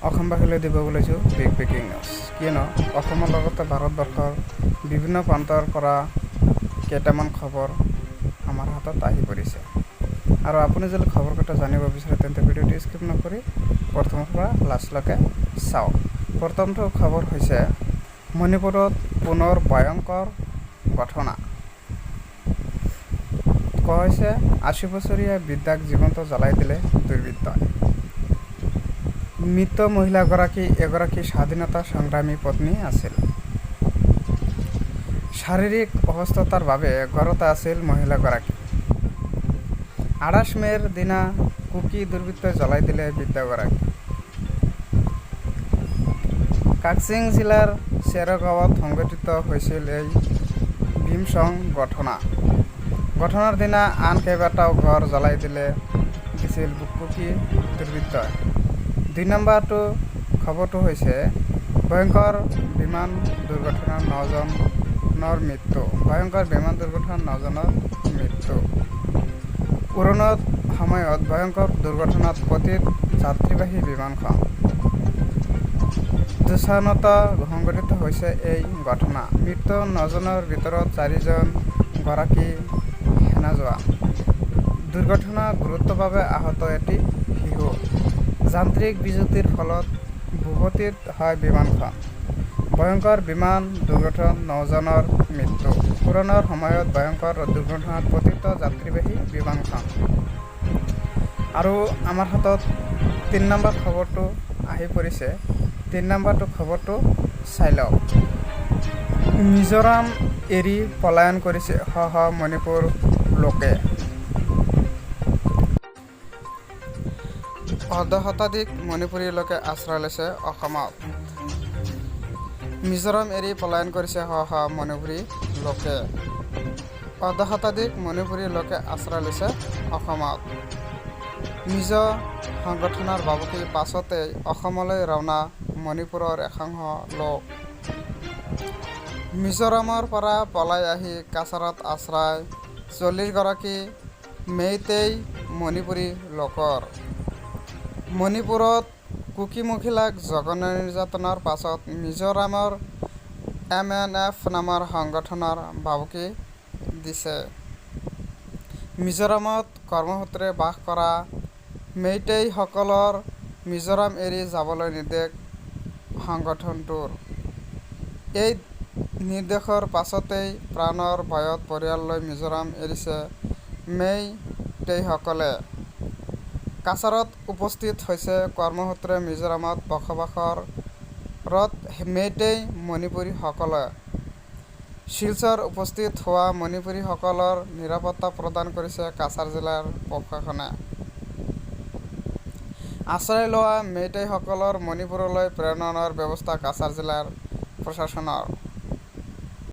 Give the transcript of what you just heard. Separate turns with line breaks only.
অসমবাসীলৈ দিব ওলাইছোঁ big breaking news. কিয়নো অসমৰ লগতে ভাৰতবৰ্ষৰ বিভিন্ন প্ৰান্তৰ পৰা কেইটামান খবৰ আমাৰ হাতত আহি পৰিছে। আৰু আপুনি যদি খবৰকেইটা জানিব বিচাৰে তেন্তে ভিডিঅ'টো স্কিপ নকৰি প্ৰথমৰ পৰা লাষ্টলৈকে চাওক। প্ৰথমটো খবৰ হৈছে মণিপুৰত পুনৰ ভয়ংকৰ ঘটনা। কোৱা হৈছে ৮০ বছৰীয়া বৃদ্ধাক জীৱন্ত জ্বলাই দিলে দুৰ্বৃত্তই। মৃত মহিলাগৰাকী এগৰাকী স্বাধীনতা সংগ্ৰামী পত্নী আছিল। শাৰীৰিক অসুস্থতাৰ বাবে ঘৰতে আছিল মহিলাগৰাকী। ২৮ মে'ৰ দিনা কুকি দুৰ্বৃত্তই জ্বলাই দিলে বৃদ্ধাগৰাকী। কাকচিং জিলাৰ চেৰগাঁৱত সংঘটিত হৈছিল এই ভীমসং ঘটনা। ঘটনাৰ দিনা আন কেইবাটাও ঘৰ জ্বলাই দিছিল কুকি দুৰ্বৃত্তই। ২ নম্বৰটো খবৰটো হৈছে ভয়ংকৰ বিমান দুৰ্ঘটনাত ৯জনৰ মৃত্যু। ভয়ংকৰ বিমান দুৰ্ঘটনাত ৯জনৰ মৃত্যু। উৰণৰ সময়ত ভয়ংকৰ দুৰ্ঘটনাত পতিত যাত্ৰীবাহী বিমানখন। জোছানত সংঘটিত হৈছে এই ঘটনা। মৃত ৯জনৰ ভিতৰত ৪জন গৰাকী সেনা জোৱান। দুৰ্ঘটনাত গুৰুতৰভাৱে আহত এটি শিশু। যান্ত্ৰিক বিজুতিৰ ফলত ভূপতিত হয় বিমানখন। ভয়ংকৰ বিমান দুৰ্ঘটনাত ৯জনৰ মৃত্যু। উৰণৰ সময়ত ভয়ংকৰ দুৰ্ঘটনাত পতিত যাত্ৰীবাহী বিমানখন। আৰু আমাৰ হাতত ৩ নম্বৰ খবৰটো আহি পৰিছে। ৩ নম্বৰটো খবৰটো চাই লওক। মিজোৰাম এৰি পলায়ন কৰিছে শ শ মণিপুৰ লোকে। অৰ্ধশতাধিক মণিপুৰী লোকে আশ্ৰয় লৈছে অসমত। মিজোৰাম এৰি পলায়ন কৰিছে শ শ মণিপুৰী লোকে। অৰ্ধশতাধিক মণিপুৰী লোকে আশ্ৰয় লৈছে অসমত। মিজো সংগঠনৰ ভাবুকিৰ পাছতেই অসমলৈ ৰাওনা মণিপুৰৰ একাংশ লোক। মিজোৰামৰ পৰা পলাই আহি কাছাৰত আশ্ৰয় ৪০গৰাকী মেইতেই মণিপুৰী লোকৰ। মণিপুৰত কুকি মহিলাক জঘন্য নিৰ্যাতনৰ পাছত মিজোৰামৰ MNF নামৰ সংগঠনৰ ভাবুকি দিছে। মিজোৰামত কৰ্মসূত্ৰে বাস কৰা মেইতেইসকলৰ মিজোৰাম এৰি যাবলৈ নিৰ্দেশ সংগঠনটোৰ। এই নিৰ্দেশৰ পাছতেই প্ৰাণৰ ভয়ত পৰিয়াল লৈ মিজোৰাম এৰিছে মেইতেইসকলে। কাছাৰত উপস্থিত হৈছে কৰ্মসূত্ৰে মিজোৰামত বসবাসৰত মেইতেই মণিপুৰীসকলে। শিলচৰ উপস্থিত হোৱা মণিপুৰীসকলৰ নিৰাপত্তা প্ৰদান কৰিছে কাছাৰ জিলাৰ প্ৰশাসনে। আশ্ৰয় লোৱা মেইতেইসকলৰ মণিপুৰলৈ প্ৰেৰণৰ ব্যৱস্থা কাছাৰ জিলাৰ প্ৰশাসনৰ।